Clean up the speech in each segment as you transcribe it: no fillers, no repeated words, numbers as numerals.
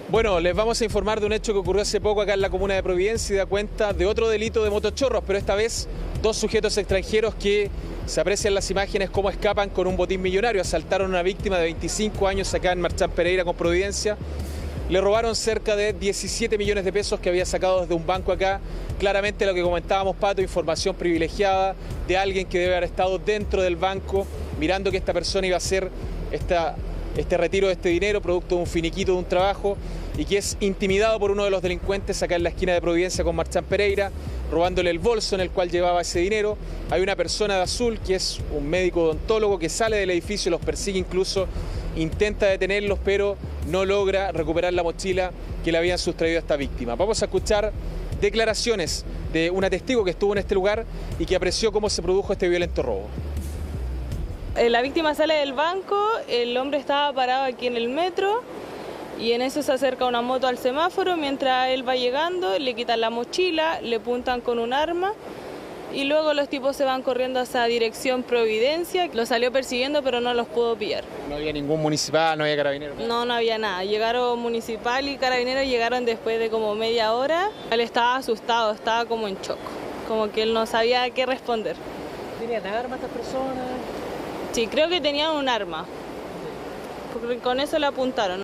Bueno, les vamos a informar de un hecho que ocurrió hace poco acá en la comuna de Providencia y da cuenta de otro delito de motochorros, pero esta vez dos sujetos extranjeros que se aprecian las imágenes cómo escapan con un botín millonario. Asaltaron a una víctima de 25 años acá en Marchán Pereira con Providencia. Le robaron cerca de 17 millones de pesos que había sacado desde un banco acá. Claramente lo que comentábamos, Pato, información privilegiada de alguien que debe haber estado dentro del banco mirando que esta persona iba a hacer este retiro de este dinero producto de un finiquito de un trabajo y que es intimidado por uno de los delincuentes acá en la esquina de Providencia con Marchán Pereira, robándole el bolso en el cual llevaba ese dinero. Hay una persona de azul que es un médico odontólogo que sale del edificio, los persigue incluso, intenta detenerlos, pero no logra recuperar la mochila que le habían sustraído a esta víctima. Vamos a escuchar declaraciones de una testigo que estuvo en este lugar y que apreció cómo se produjo este violento robo. La víctima sale del banco, el hombre estaba parado aquí en el metro y en eso se acerca una moto al semáforo. Mientras él va llegando, le quitan la mochila, le apuntan con un arma y luego los tipos se van corriendo hacia dirección Providencia. Lo salió persiguiendo pero no los pudo pillar. No había ningún municipal, no había carabineros. No había nada. Llegaron municipal y carabineros, llegaron después de como media hora. Él estaba asustado, estaba como en shock, como que él no sabía qué responder. ¿Tenían armas estas personas? Sí, creo que tenían un arma, porque con eso le apuntaron.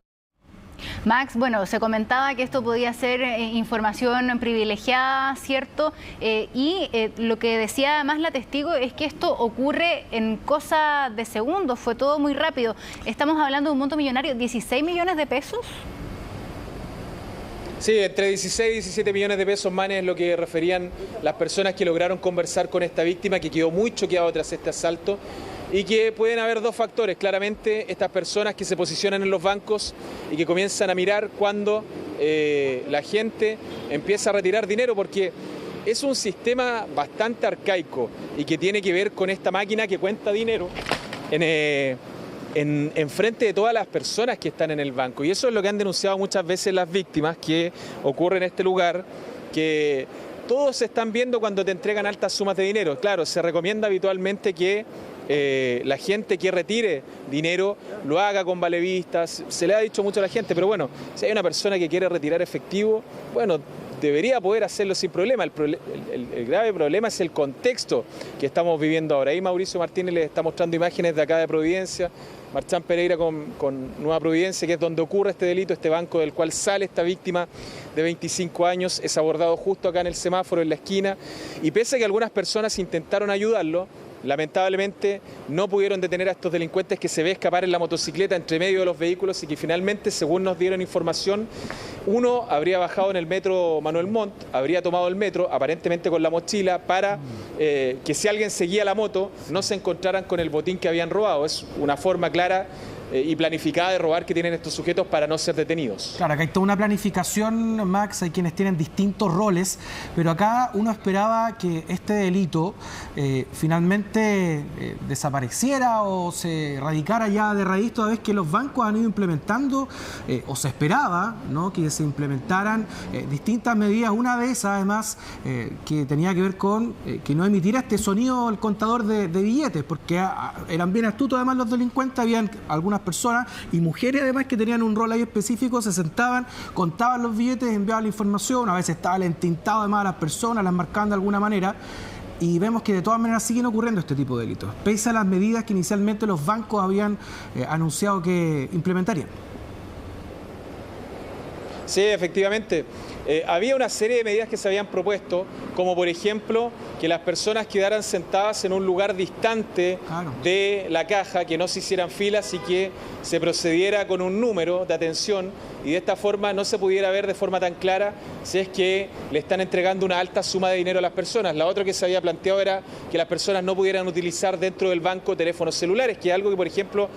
Max, bueno, se comentaba que esto podía ser información privilegiada, ¿cierto? Lo que decía además la testigo es que esto ocurre en cosa de segundos, fue todo muy rápido. Estamos hablando de un monto millonario, 16 millones de pesos. Sí, entre 16 y 17 millones de pesos, Manes, es lo que referían las personas que lograron conversar con esta víctima, que quedó muy choqueado tras este asalto, y que pueden haber dos factores. Claramente, estas personas que se posicionan en los bancos y que comienzan a mirar cuando la gente empieza a retirar dinero, porque es un sistema bastante arcaico y que tiene que ver con esta máquina que cuenta dinero en frente de todas las personas que están en el banco. Y eso es lo que han denunciado muchas veces las víctimas, que ocurre en este lugar, que todos se están viendo cuando te entregan altas sumas de dinero. Claro, se recomienda habitualmente que la gente que retire dinero lo haga con valevistas. Se le ha dicho mucho a la gente, pero bueno, si hay una persona que quiere retirar efectivo, bueno, debería poder hacerlo sin problema. El grave problema es el contexto que estamos viviendo ahora. Ahí Mauricio Martínez les está mostrando imágenes de acá de Providencia, Marchán Pereira con Nueva Providencia, que es donde ocurre este delito, este banco del cual sale esta víctima de 25 años, es abordado justo acá en el semáforo, en la esquina, y pese a que algunas personas intentaron ayudarlo, lamentablemente no pudieron detener a estos delincuentes que se ve escapar en la motocicleta entre medio de los vehículos y que finalmente, según nos dieron información, uno habría bajado en el metro Manuel Montt, habría tomado el metro, aparentemente con la mochila, para que si alguien seguía la moto no se encontraran con el botín que habían robado. Es una forma clara y planificada de robar que tienen estos sujetos para no ser detenidos. Claro, acá hay toda una planificación, Max, hay quienes tienen distintos roles, pero acá uno esperaba que este delito finalmente desapareciera o se erradicara ya de raíz, toda vez que los bancos han ido implementando, o se esperaba, ¿no?, que se implementaran distintas medidas. Una de esas, además, que tenía que ver con que no emitiera este sonido el contador de billetes, porque eran bien astutos además los delincuentes, habían algunas personas y mujeres además que tenían un rol ahí específico, se sentaban, contaban los billetes, enviaban la información, a veces estaba entintado además a las personas, las marcaban de alguna manera, y vemos que de todas maneras siguen ocurriendo este tipo de delitos, pese a las medidas que inicialmente los bancos habían anunciado que implementarían. Sí, efectivamente. Había una serie de medidas que se habían propuesto, como por ejemplo que las personas quedaran sentadas en un lugar distante de la caja, que no se hicieran filas y que se procediera con un número de atención y de esta forma no se pudiera ver de forma tan clara si es que le están entregando una alta suma de dinero a las personas. La otra que se había planteado era que las personas no pudieran utilizar dentro del banco teléfonos celulares, que es algo que, por ejemplo,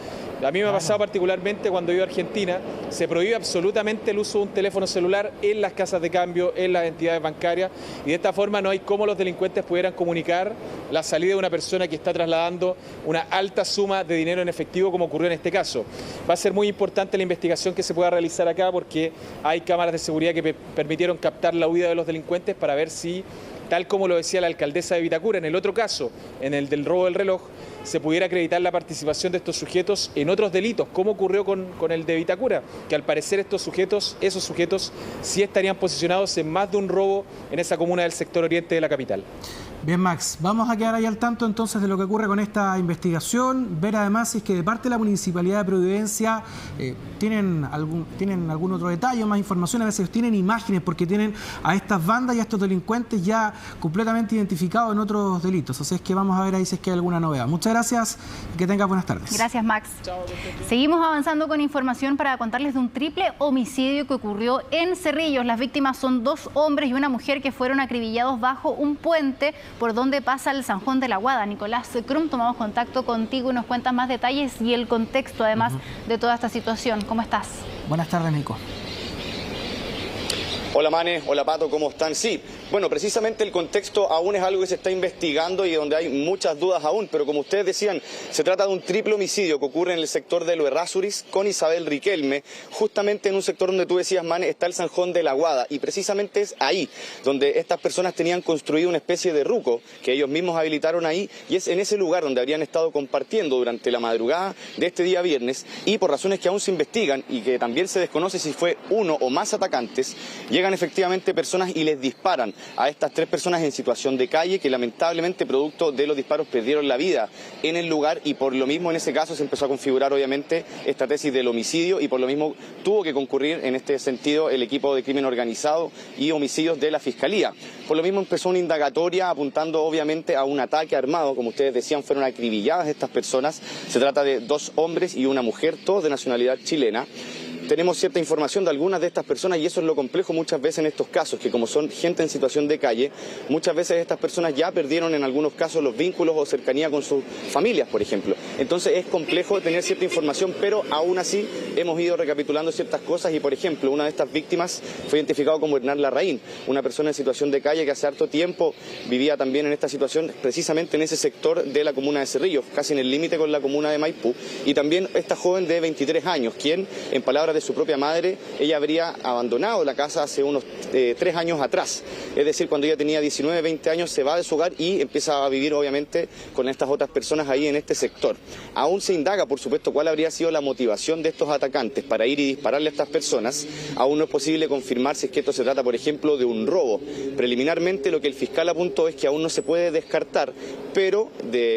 a mí me ha pasado particularmente cuando iba a Argentina. Se prohíbe absolutamente el uso de un teléfono celular en las casas de cambio, en las entidades bancarias, y de esta forma no hay cómo los delincuentes pudieran comunicar la salida de una persona que está trasladando una alta suma de dinero en efectivo, como ocurrió en este caso. Va a ser muy importante la investigación que se pueda realizar acá, porque hay cámaras de seguridad que permitieron captar la huida de los delincuentes para ver si tal como lo decía la alcaldesa de Vitacura. En el otro caso, en el del robo del reloj, se pudiera acreditar la participación de estos sujetos en otros delitos, como ocurrió con el de Vitacura, que al parecer esos sujetos sí estarían posicionados en más de un robo en esa comuna del sector oriente de la capital. Bien, Max, vamos a quedar ahí al tanto entonces de lo que ocurre con esta investigación, ver además si es que de parte de la Municipalidad de Providencia tienen algún otro detalle o más información, a veces tienen imágenes porque tienen a estas bandas y a estos delincuentes ya completamente identificados en otros delitos, así es que vamos a ver ahí si es que hay alguna novedad. Muchas gracias y que tengas buenas tardes. Gracias, Max. Seguimos avanzando con información para contarles de un triple homicidio que ocurrió en Cerrillos. Las víctimas son 2 hombres y una mujer que fueron acribillados bajo un puente por donde pasa el San Juan de la Guada. Nicolás Crum, tomamos contacto contigo y nos cuentas más detalles y el contexto además de toda esta situación. ¿Cómo estás? Buenas tardes, Nico. Hola Mane, hola Pato, ¿cómo están? Sí, bueno, precisamente el contexto aún es algo que se está investigando y donde hay muchas dudas aún, pero como ustedes decían, se trata de un triple homicidio que ocurre en el sector de Lo Errázuriz con Isabel Riquelme, justamente en un sector donde tú decías, Mane, está el San Juan de la Guada, y precisamente es ahí donde estas personas tenían construido una especie de ruco que ellos mismos habilitaron ahí, y es en ese lugar donde habrían estado compartiendo durante la madrugada de este día viernes, y por razones que aún se investigan y que también se desconoce si fue uno o más atacantes, llegan efectivamente personas y les disparan a estas 3 personas en situación de calle que lamentablemente producto de los disparos perdieron la vida en el lugar, y por lo mismo en ese caso se empezó a configurar obviamente esta tesis del homicidio, y por lo mismo tuvo que concurrir en este sentido el equipo de crimen organizado y homicidios de la Fiscalía. Por lo mismo empezó una indagatoria apuntando obviamente a un ataque armado. Como ustedes decían, fueron acribilladas estas personas. Se trata de 2 hombres y una mujer, todos de nacionalidad chilena. Tenemos cierta información de algunas de estas personas y eso es lo complejo muchas veces en estos casos, que como son gente en situación de calle, muchas veces estas personas ya perdieron en algunos casos los vínculos o cercanía con sus familias, por ejemplo. Entonces es complejo tener cierta información, pero aún así hemos ido recapitulando ciertas cosas y, por ejemplo, una de estas víctimas fue identificado como Hernán Larraín, una persona en situación de calle que hace harto tiempo vivía también en esta situación, precisamente en ese sector de la comuna de Cerrillos, casi en el límite con la comuna de Maipú, y también esta joven de 23 años, quien, en palabras de su propia madre, ella habría abandonado la casa hace unos 3 años atrás. Es decir, cuando ella tenía 19, 20 años se va de su hogar y empieza a vivir obviamente con estas otras personas ahí en este sector. Aún se indaga, por supuesto, cuál habría sido la motivación de estos atacantes para ir y dispararle a estas personas. Aún no es posible confirmar si es que esto se trata, por ejemplo, de un robo. Preliminarmente lo que el fiscal apuntó es que aún no se puede descartar, pero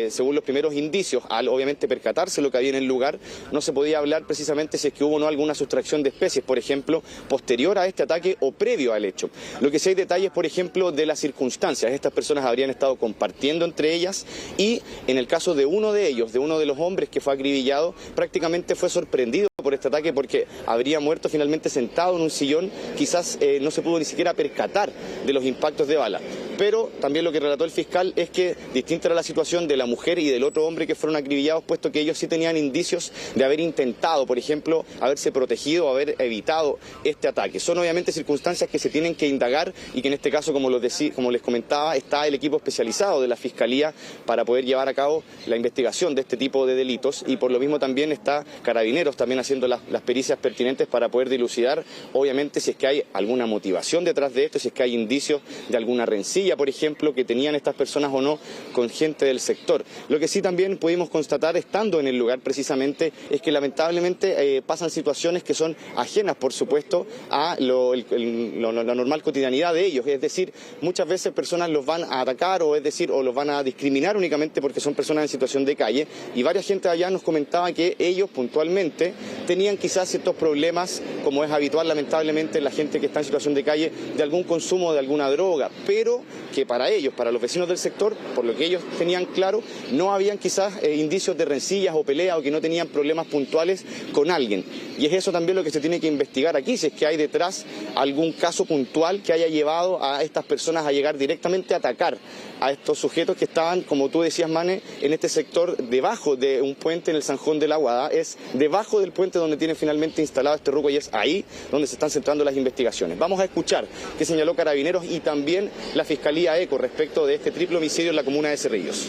según los primeros indicios, al obviamente percatarse lo que había en el lugar, no se podía hablar precisamente si es que hubo o no alguna sustracción de especies, por ejemplo, posterior a este ataque o previo al hecho. Lo que sí hay detalles, por ejemplo, de las circunstancias. Estas personas habrían estado compartiendo entre ellas y en el caso de uno de ellos, de uno de los hombres que fue acribillado, prácticamente fue sorprendido por este ataque porque habría muerto finalmente sentado en un sillón, quizás no se pudo ni siquiera percatar de los impactos de bala. Pero también lo que relató el fiscal es que distinta era la situación de la mujer y del otro hombre que fueron acribillados, puesto que ellos sí tenían indicios de haber intentado, por ejemplo, haberse protegido o haber evitado este ataque. Son obviamente circunstancias que se tienen que indagar y que en este caso, como les comentaba, está el equipo especializado de la Fiscalía para poder llevar a cabo la investigación de este tipo de delitos, y por lo mismo también está Carabineros también haciendo las pericias pertinentes para poder dilucidar obviamente si es que hay alguna motivación detrás de esto, si es que hay indicios de alguna rencilla, por ejemplo, que tenían estas personas o no con gente del sector. Lo que sí también pudimos constatar estando en el lugar precisamente es que lamentablemente pasan situaciones que son ajenas, por supuesto, a la normal cotidianidad de ellos. Es decir, muchas veces personas los van a atacar o los van a discriminar únicamente porque son personas en situación de calle, y varias gente allá nos comentaba que ellos puntualmente tenían quizás ciertos problemas, como es habitual lamentablemente en la gente que está en situación de calle, de algún consumo de alguna droga, pero que para ellos, para los vecinos del sector, por lo que ellos tenían claro, no habían quizás indicios de rencillas o peleas o que no tenían problemas puntuales con alguien. Y es eso también lo que se tiene que investigar aquí, si es que hay detrás algún caso puntual que haya llevado a estas personas a llegar directamente a atacar a estos sujetos que estaban, como tú decías, Mane, en este sector debajo de un puente en el San Juan de la Guada. Es debajo del puente donde tienen finalmente instalado este ruco y es ahí donde se están centrando las investigaciones. Vamos a escuchar qué señaló Carabineros y también la Fiscalía ECO respecto de este triple homicidio en la comuna de Cerrillos.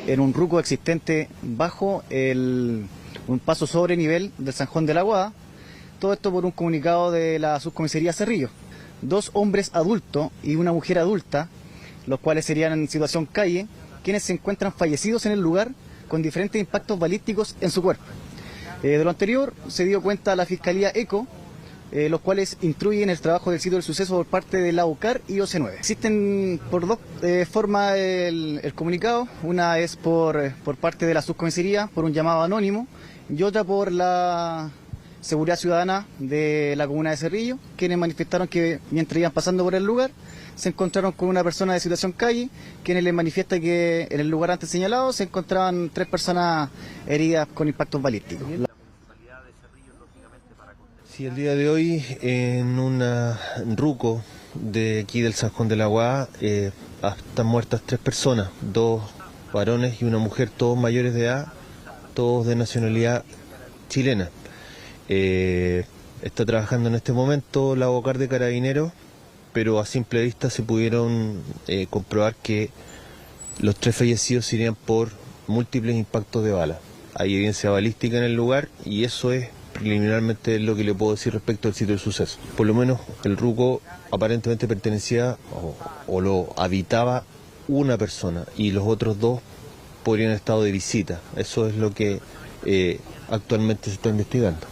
En un ruco existente bajo un paso sobre nivel del San Juan de la Guada, todo esto por un comunicado de la subcomisaría Cerrillos. 2 hombres adultos y una mujer adulta los cuales serían en situación calle, quienes se encuentran fallecidos en el lugar con diferentes impactos balísticos en su cuerpo. De lo anterior se dio cuenta la Fiscalía ECO, los cuales instruyen el trabajo del sitio del suceso por parte de la UCAR y OC9. Existen por dos formas el comunicado, una es por parte de la subcomisaría, por un llamado anónimo, y otra por la Seguridad Ciudadana de la comuna de Cerrillo, quienes manifestaron que mientras iban pasando por el lugar, se encontraron con una persona de situación calle, quienes les manifiesta que en el lugar antes señalado se encontraban 3 personas heridas con impactos balísticos. Sí, el día de hoy en un ruco de aquí del Sanjón de la Aguada están muertas 3 personas, 2 varones y una mujer, todos mayores de edad, todos de nacionalidad chilena. Está trabajando en este momento la UCAR de Carabineros, pero a simple vista se pudieron comprobar que los 3 fallecidos irían por múltiples impactos de bala. Hay evidencia balística en el lugar y eso es preliminarmente lo que le puedo decir respecto al sitio del suceso. Por lo menos el ruco aparentemente pertenecía o lo habitaba una persona y los otros 2 podrían haber estado de visita. Eso es lo que actualmente se está investigando.